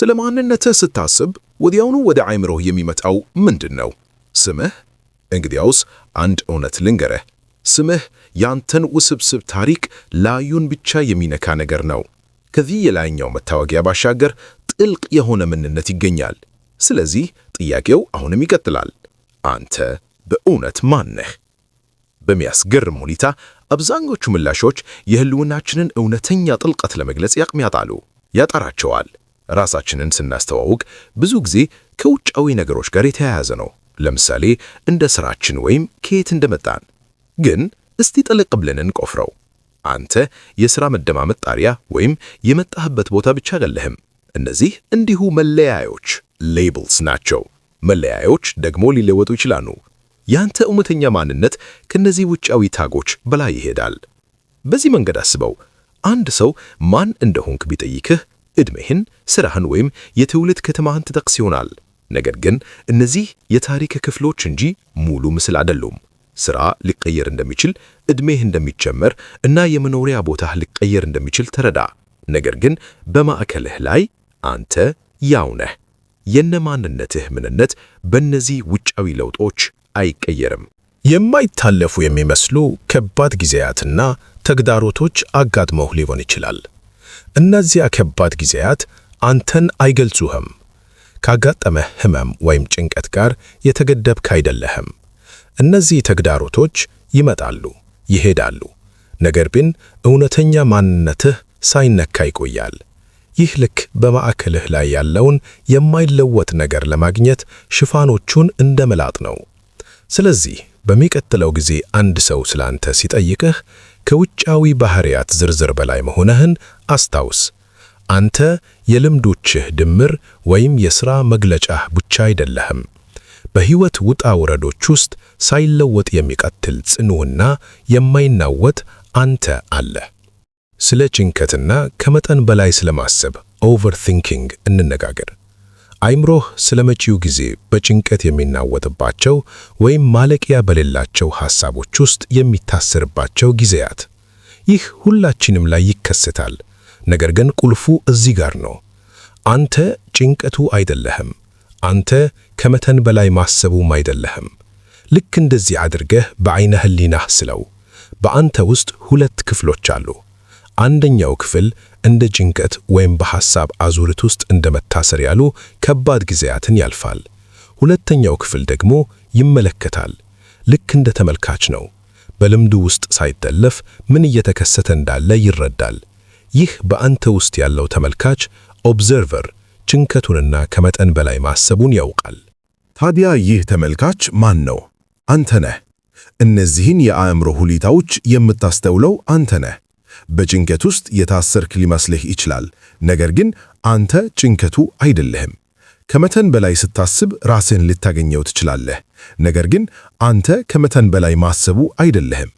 ስለ ማንነትህ ስታስብ ወዲያውኑ ወደ አእምሮህ የሚመጣው ምንድን ነው? ስምህ? እንግዲያውስ አንድ እውነት ልንገርህ፣ ስምህ ያንተን ውስብስብ ታሪክ ላዩን ብቻ የሚነካ ነገር ነው። ከዚህ የላይኛው መታወቂያ ባሻገር ጥልቅ የሆነ ምንነት ይገኛል። ስለዚህ ጥያቄው አሁንም ይቀጥላል። አንተ በእውነት ማን ነህ? በሚያስገርም ሁኔታ አብዛኞቹ ምላሾች የህልውናችንን እውነተኛ ጥልቀት ለመግለጽ ያጠራቸዋል። ራሳችንን ስናስተዋውቅ ብዙ ጊዜ ከውጫዊ ነገሮች ጋር የተያያዘ ነው። ለምሳሌ እንደ ስራችን ወይም ከየት እንደመጣን። ግን እስቲ ጠለቅ ብለን እንቆፍረው። አንተ የሥራ መደማመጥ ጣሪያ ወይም የመጣህበት ቦታ ብቻ አይደለህም። እነዚህ እንዲሁ መለያዮች ሌብልስ ናቸው። መለያዮች ደግሞ ሊለወጡ ይችላሉ። ያንተ እውነተኛ ማንነት ከነዚህ ውጫዊ ታጎች በላይ ይሄዳል። በዚህ መንገድ አስበው። አንድ ሰው ማን እንደሆንክ ቢጠይቅህ ዕድሜህን፣ ሥራህን ወይም የትውልድ ከተማህን ትጠቅስ ይሆናል። ነገር ግን እነዚህ የታሪክ ክፍሎች እንጂ ሙሉ ምስል አይደሉም። ሥራ ሊቀየር እንደሚችል፣ ዕድሜህ እንደሚጨመር እና የመኖሪያ ቦታህ ሊቀየር እንደሚችል ተረዳ። ነገር ግን በማዕከልህ ላይ አንተ ያው ነህ። የነማንነትህ ምንነት በእነዚህ ውጫዊ ለውጦች አይቀየርም። የማይታለፉ የሚመስሉ ከባድ ጊዜያትና ተግዳሮቶች አጋጥመው ሊሆን ይችላል። እነዚያ ከባድ ጊዜያት አንተን አይገልጹህም። ካጋጠመህ ህመም ወይም ጭንቀት ጋር የተገደብክ አይደለህም። እነዚህ ተግዳሮቶች ይመጣሉ፣ ይሄዳሉ። ነገር ግን እውነተኛ ማንነትህ ሳይነካ ይቆያል። ይህ ልክ በማዕከልህ ላይ ያለውን የማይለወጥ ነገር ለማግኘት ሽፋኖቹን እንደ መላጥ ነው። ስለዚህ በሚቀጥለው ጊዜ አንድ ሰው ስላንተ ሲጠይቅህ ከውጫዊ ባህሪያት ዝርዝር በላይ መሆንህን አስታውስ። አንተ የልምዶችህ ድምር ወይም የሥራ መግለጫህ ብቻ አይደለህም። በሕይወት ውጣ ውረዶች ውስጥ ሳይለወጥ የሚቀጥል ጽኑና የማይናወጥ አንተ አለ። ስለ ጭንቀትና ከመጠን በላይ ስለማሰብ ኦቨርቲንኪንግ እንነጋገር። አይምሮህ ስለ መጪው ጊዜ በጭንቀት የሚናወጥባቸው ወይም ማለቂያ በሌላቸው ሐሳቦች ውስጥ የሚታሰርባቸው ጊዜያት። ይህ ሁላችንም ላይ ይከሰታል። ነገር ግን ቁልፉ እዚህ ጋር ነው። አንተ ጭንቀቱ አይደለህም። አንተ ከመጠን በላይ ማሰቡም አይደለህም። ልክ እንደዚህ አድርገህ በዐይነ ህሊናህ ስለው። በአንተ ውስጥ ሁለት ክፍሎች አሉ። አንደኛው ክፍል እንደ ጭንቀት ወይም በሐሳብ አዙሪት ውስጥ እንደ መታሰር ያሉ ከባድ ጊዜያትን ያልፋል። ሁለተኛው ክፍል ደግሞ ይመለከታል። ልክ እንደ ተመልካች ነው። በልምዱ ውስጥ ሳይጠለፍ ምን እየተከሰተ እንዳለ ይረዳል። ይህ በአንተ ውስጥ ያለው ተመልካች ኦብዘርቨር ጭንቀቱንና ከመጠን በላይ ማሰቡን ያውቃል። ታዲያ ይህ ተመልካች ማን ነው? አንተ ነህ። እነዚህን የአእምሮ ሁኔታዎች የምታስተውለው አንተ ነህ። በጭንቀት ውስጥ የታሰርክ ሊመስልህ ይችላል። ነገር ግን አንተ ጭንቀቱ አይደለህም። ከመጠን በላይ ስታስብ ራስህን ልታገኘው ትችላለህ። ነገር ግን አንተ ከመጠን በላይ ማሰቡ አይደለህም።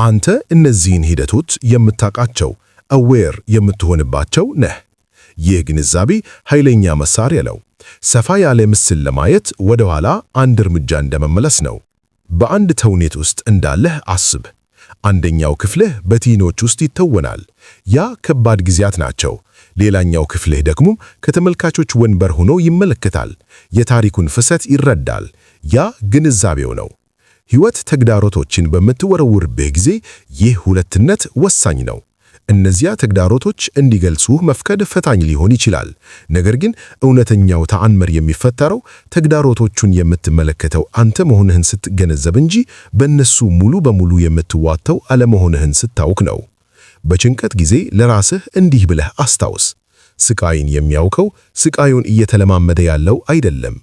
አንተ እነዚህን ሂደቶች የምታውቃቸው አዌር የምትሆንባቸው ነህ። ይህ ግንዛቤ ኃይለኛ መሳሪያ ነው። ሰፋ ያለ ምስል ለማየት ወደ ኋላ አንድ እርምጃ እንደመመለስ ነው። በአንድ ተውኔት ውስጥ እንዳለህ አስብ። አንደኛው ክፍልህ በቲኖች ውስጥ ይተወናል። ያ ከባድ ጊዜያት ናቸው። ሌላኛው ክፍልህ ደግሞ ከተመልካቾች ወንበር ሆኖ ይመለከታል። የታሪኩን ፍሰት ይረዳል። ያ ግንዛቤው ነው። ሕይወት ተግዳሮቶችን በምትወረውርበት ጊዜ ይህ ሁለትነት ወሳኝ ነው። እነዚያ ተግዳሮቶች እንዲገልጹህ መፍቀድ ፈታኝ ሊሆን ይችላል። ነገር ግን እውነተኛው ተአምር የሚፈጠረው ተግዳሮቶቹን የምትመለከተው አንተ መሆንህን ስትገነዘብ እንጂ በእነሱ ሙሉ በሙሉ የምትዋተው አለመሆንህን ስታውቅ ነው። በጭንቀት ጊዜ ለራስህ እንዲህ ብለህ አስታውስ። ስቃይን የሚያውቀው ስቃዩን እየተለማመደ ያለው አይደለም።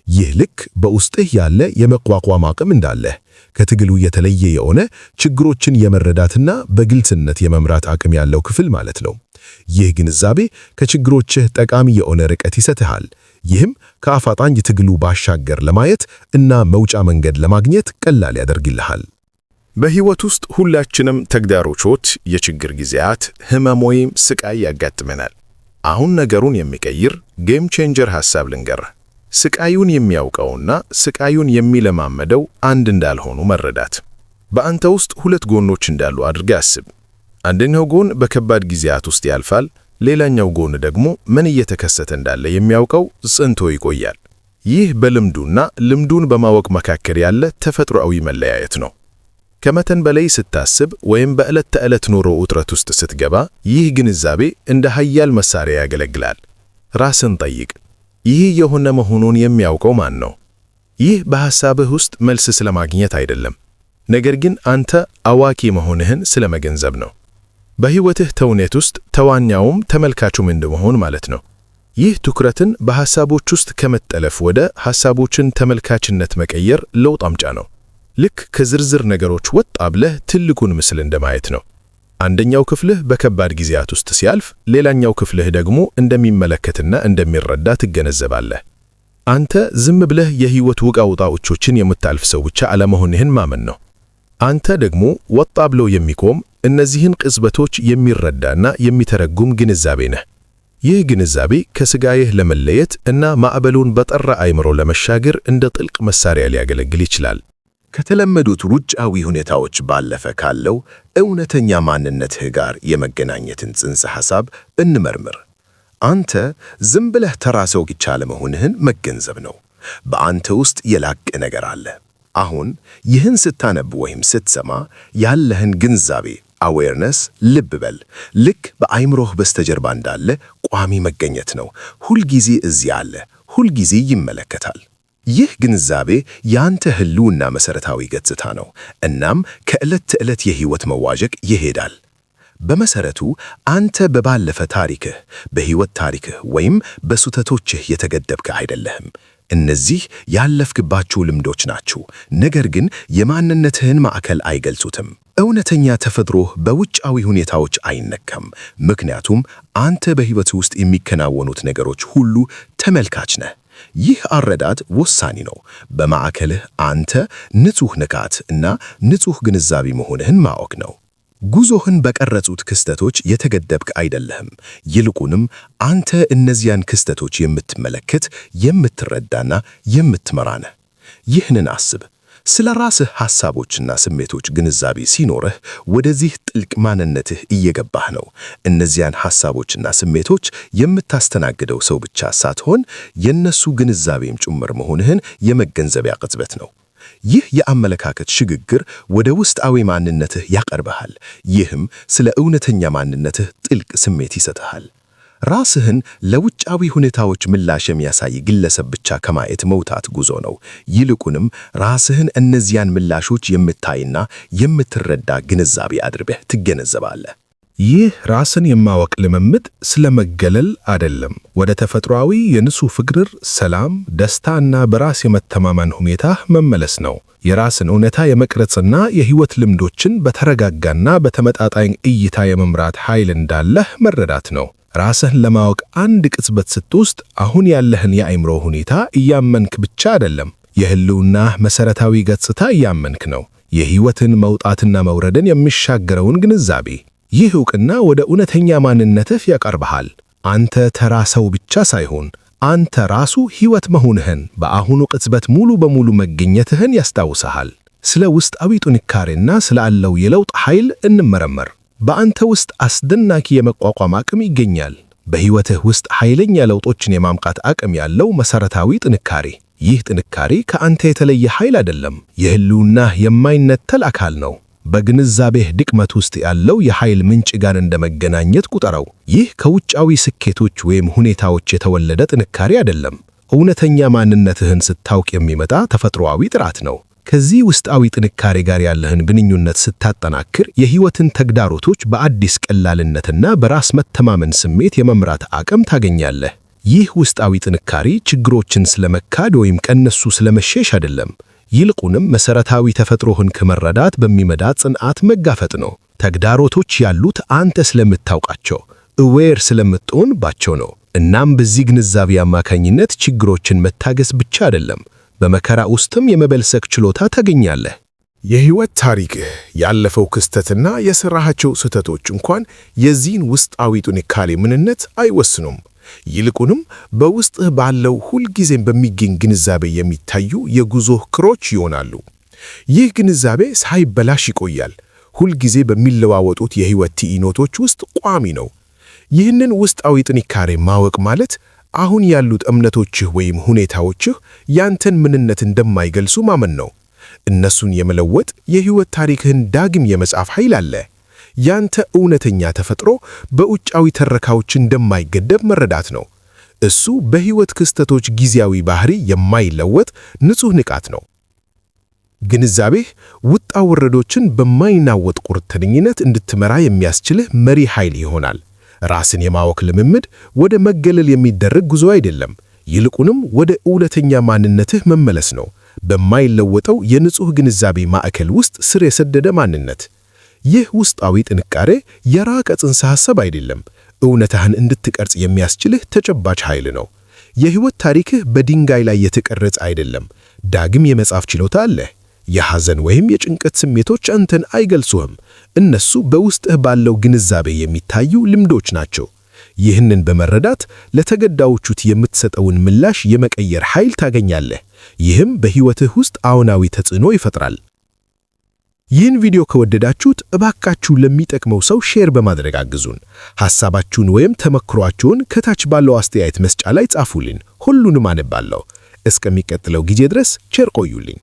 ይህ ልክ በውስጥህ ያለ የመቋቋም አቅም እንዳለህ ከትግሉ የተለየ የሆነ ችግሮችን የመረዳትና በግልጽነት የመምራት አቅም ያለው ክፍል ማለት ነው። ይህ ግንዛቤ ከችግሮችህ ጠቃሚ የሆነ ርቀት ይሰጥሃል። ይህም ከአፋጣኝ ትግሉ ባሻገር ለማየት እና መውጫ መንገድ ለማግኘት ቀላል ያደርግልሃል። በሕይወት ውስጥ ሁላችንም ተግዳሮቶች፣ የችግር ጊዜያት፣ ህመም ወይም ስቃይ ያጋጥመናል። አሁን ነገሩን የሚቀይር ጌም ቼንጀር ሐሳብ ልንገርህ። ስቃዩን የሚያውቀውና ስቃዩን የሚለማመደው አንድ እንዳልሆኑ መረዳት። በአንተ ውስጥ ሁለት ጎኖች እንዳሉ አድርገህ አስብ። አንደኛው ጎን በከባድ ጊዜያት ውስጥ ያልፋል፣ ሌላኛው ጎን ደግሞ ምን እየተከሰተ እንዳለ የሚያውቀው ጽንቶ ይቆያል። ይህ በልምዱና ልምዱን በማወቅ መካከል ያለ ተፈጥሯዊ መለያየት ነው። ከመጠን በላይ ስታስብ ወይም በዕለት ተዕለት ኑሮ ውጥረት ውስጥ ስትገባ ይህ ግንዛቤ እንደ ኃያል መሳሪያ ያገለግላል። ራስን ጠይቅ፣ ይህ የሆነ መሆኑን የሚያውቀው ማን ነው? ይህ በሐሳብህ ውስጥ መልስ ስለማግኘት አይደለም፣ ነገር ግን አንተ አዋቂ መሆንህን ስለመገንዘብ ነው። በሕይወትህ ተውኔት ውስጥ ተዋኛውም ተመልካቹም እንደመሆን ማለት ነው። ይህ ትኩረትን በሐሳቦች ውስጥ ከመጠለፍ ወደ ሐሳቦችን ተመልካችነት መቀየር ለውጥ አምጪ ነው። ልክ ከዝርዝር ነገሮች ወጣ ብለህ ትልቁን ምስል እንደማየት ነው። አንደኛው ክፍልህ በከባድ ጊዜያት ውስጥ ሲያልፍ፣ ሌላኛው ክፍልህ ደግሞ እንደሚመለከትና እንደሚረዳ ትገነዘባለህ። አንተ ዝም ብለህ የሕይወት ውጣ ውረዶችን የምታልፍ ሰው ብቻ አለመሆንህን ማመን ነው። አንተ ደግሞ ወጣ ብሎ የሚቆም እነዚህን ቅጽበቶች የሚረዳና የሚተረጉም ግንዛቤ ነህ። ይህ ግንዛቤ ከሥጋዬህ ለመለየት እና ማዕበሉን በጠራ አእምሮ ለመሻገር እንደ ጥልቅ መሳሪያ ሊያገለግል ይችላል። ከተለመዱት ውጫዊ ሁኔታዎች ባለፈ ካለው እውነተኛ ማንነትህ ጋር የመገናኘትን ጽንሰ ሐሳብ እንመርምር። አንተ ዝም ብለህ ተራ ሰው ብቻ አለመሆንህን መገንዘብ ነው። በአንተ ውስጥ የላቀ ነገር አለ። አሁን ይህን ስታነብ ወይም ስትሰማ ያለህን ግንዛቤ አዌርነስ ልብ በል። ልክ በአእምሮህ በስተጀርባ እንዳለ ቋሚ መገኘት ነው። ሁልጊዜ እዚህ አለ፣ ሁልጊዜ ይመለከታል። ይህ ግንዛቤ ያንተ ህልውና መሰረታዊ ገጽታ ነው። እናም ከዕለት ተዕለት የህይወት መዋዠቅ ይሄዳል። በመሰረቱ አንተ በባለፈ ታሪክህ፣ በህይወት ታሪክህ ወይም በስህተቶችህ የተገደብክ አይደለህም። እነዚህ ያለፍክባቸው ልምዶች ናቸው፣ ነገር ግን የማንነትህን ማዕከል አይገልጹትም። እውነተኛ ተፈጥሮህ በውጫዊ ሁኔታዎች አይነካም፣ ምክንያቱም አንተ በህይወት ውስጥ የሚከናወኑት ነገሮች ሁሉ ተመልካች ነህ። ይህ አረዳድ ወሳኝ ነው። በማዕከልህ አንተ ንጹህ ንቃት እና ንጹህ ግንዛቤ መሆንህን ማወቅ ነው። ጉዞህን በቀረጹት ክስተቶች የተገደብክ አይደለህም። ይልቁንም አንተ እነዚያን ክስተቶች የምትመለከት፣ የምትረዳና የምትመራ ነህ። ይህንን አስብ። ስለ ራስህ ሐሳቦችና ስሜቶች ግንዛቤ ሲኖርህ ወደዚህ ጥልቅ ማንነትህ እየገባህ ነው። እነዚያን ሐሳቦችና ስሜቶች የምታስተናግደው ሰው ብቻ ሳትሆን የነሱ ግንዛቤም ጭምር መሆንህን የመገንዘቢያ ቅጽበት ነው። ይህ የአመለካከት ሽግግር ወደ ውስጣዊ ማንነትህ ያቀርብሃል። ይህም ስለ እውነተኛ ማንነትህ ጥልቅ ስሜት ይሰጥሃል። ራስህን ለውጫዊ ሁኔታዎች ምላሽ የሚያሳይ ግለሰብ ብቻ ከማየት መውጣት ጉዞ ነው። ይልቁንም ራስህን እነዚያን ምላሾች የምታይና የምትረዳ ግንዛቤ አድርገህ ትገነዘባለህ። ይህ ራስን የማወቅ ልምምድ ስለመገለል አይደለም፣ ወደ ተፈጥሯዊ የንጹህ ፍቅር፣ ሰላም፣ ደስታና በራስ የመተማመን ሁኔታ መመለስ ነው። የራስን እውነታ የመቅረጽና የህይወት ልምዶችን በተረጋጋና በተመጣጣኝ እይታ የመምራት ኃይል እንዳለህ መረዳት ነው። ራስህን ለማወቅ አንድ ቅጽበት ስትወስድ አሁን ያለህን የአእምሮ ሁኔታ እያመንክ ብቻ አይደለም፣ የህልውናህ መሰረታዊ ገጽታ እያመንክ ነው። የህይወትን መውጣትና መውረድን የሚሻገረውን ግንዛቤ። ይህ ዕውቅና ወደ እውነተኛ ማንነትህ ያቀርብሃል። አንተ ተራ ሰው ብቻ ሳይሆን አንተ ራሱ ህይወት መሆንህን፣ በአሁኑ ቅጽበት ሙሉ በሙሉ መገኘትህን ያስታውስሃል። ስለ ውስጣዊ ጥንካሬና ስላለው የለውጥ ኃይል እንመረመር። በአንተ ውስጥ አስደናቂ የመቋቋም አቅም ይገኛል። በህይወትህ ውስጥ ኃይለኛ ለውጦችን የማምጣት አቅም ያለው መሰረታዊ ጥንካሬ። ይህ ጥንካሬ ከአንተ የተለየ ኃይል አይደለም፣ የህልውናህ የማይነጠል አካል ነው። በግንዛቤህ ድክመት ውስጥ ያለው የኃይል ምንጭ ጋር እንደመገናኘት ቁጠረው። ይህ ከውጫዊ ስኬቶች ወይም ሁኔታዎች የተወለደ ጥንካሬ አይደለም፣ እውነተኛ ማንነትህን ስታውቅ የሚመጣ ተፈጥሯዊ ጥራት ነው። ከዚህ ውስጣዊ ጥንካሬ ጋር ያለህን ግንኙነት ስታጠናክር የህይወትን ተግዳሮቶች በአዲስ ቀላልነትና በራስ መተማመን ስሜት የመምራት አቅም ታገኛለህ። ይህ ውስጣዊ ጥንካሬ ችግሮችን ስለመካድ ወይም ከነሱ ስለመሸሽ አይደለም፣ ይልቁንም መሰረታዊ ተፈጥሮህን ከመረዳት በሚመጣ ጽንዓት መጋፈጥ ነው። ተግዳሮቶች ያሉት አንተ ስለምታውቃቸው እዌር ስለምትሆንባቸው ነው። እናም በዚህ ግንዛቤ አማካኝነት ችግሮችን መታገስ ብቻ አይደለም፣ በመከራ ውስጥም የመበልጸግ ችሎታ ታገኛለህ። የህይወት ታሪክህ፣ ያለፈው ክስተትና የሰራሃቸው ስህተቶች እንኳን የዚህን ውስጣዊ ጥንካሬ ምንነት አይወስኑም። ይልቁንም በውስጥህ ባለው ሁልጊዜም በሚገኝ ግንዛቤ የሚታዩ የጉዞ ክሮች ይሆናሉ። ይህ ግንዛቤ ሳይበላሽ ይቆያል፣ ሁልጊዜ በሚለዋወጡት የህይወት ትዕይንቶች ውስጥ ቋሚ ነው። ይህንን ውስጣዊ ጥንካሬ ማወቅ ማለት አሁን ያሉት እምነቶችህ ወይም ሁኔታዎችህ ያንተን ምንነት እንደማይገልጹ ማመን ነው። እነሱን የመለወጥ የሕይወት ታሪክህን ዳግም የመጻፍ ኃይል አለ። ያንተ እውነተኛ ተፈጥሮ በውጫዊ ተረካዎች እንደማይገደብ መረዳት ነው። እሱ በሕይወት ክስተቶች ጊዜያዊ ባህሪ የማይለወጥ ንጹሕ ንቃት ነው። ግንዛቤህ ውጣ ወረዶችን በማይናወጥ ቁርጠኝነት እንድትመራ የሚያስችልህ መሪ ኃይል ይሆናል። ራስን የማወቅ ልምምድ ወደ መገለል የሚደረግ ጉዞ አይደለም፣ ይልቁንም ወደ እውነተኛ ማንነትህ መመለስ ነው። በማይለወጠው የንጹሕ ግንዛቤ ማዕከል ውስጥ ስር የሰደደ ማንነት። ይህ ውስጣዊ ጥንካሬ የራቀ ጽንሰ ሐሳብ አይደለም፣ እውነትህን እንድትቀርጽ የሚያስችልህ ተጨባጭ ኃይል ነው። የሕይወት ታሪክህ በድንጋይ ላይ የተቀረጸ አይደለም፣ ዳግም የመጻፍ ችሎታ አለህ። የሐዘን ወይም የጭንቀት ስሜቶች አንተን አይገልጹህም። እነሱ በውስጥህ ባለው ግንዛቤ የሚታዩ ልምዶች ናቸው። ይህንን በመረዳት ለተገዳዮቹት የምትሰጠውን ምላሽ የመቀየር ኃይል ታገኛለህ። ይህም በሕይወትህ ውስጥ አዎንታዊ ተጽዕኖ ይፈጥራል። ይህን ቪዲዮ ከወደዳችሁት እባካችሁ ለሚጠቅመው ሰው ሼር በማድረግ አግዙን። ሐሳባችሁን ወይም ተመክሯችሁን ከታች ባለው አስተያየት መስጫ ላይ ጻፉልን። ሁሉንም አነባለሁ። እስከሚቀጥለው ጊዜ ድረስ ቸር ቆዩልኝ።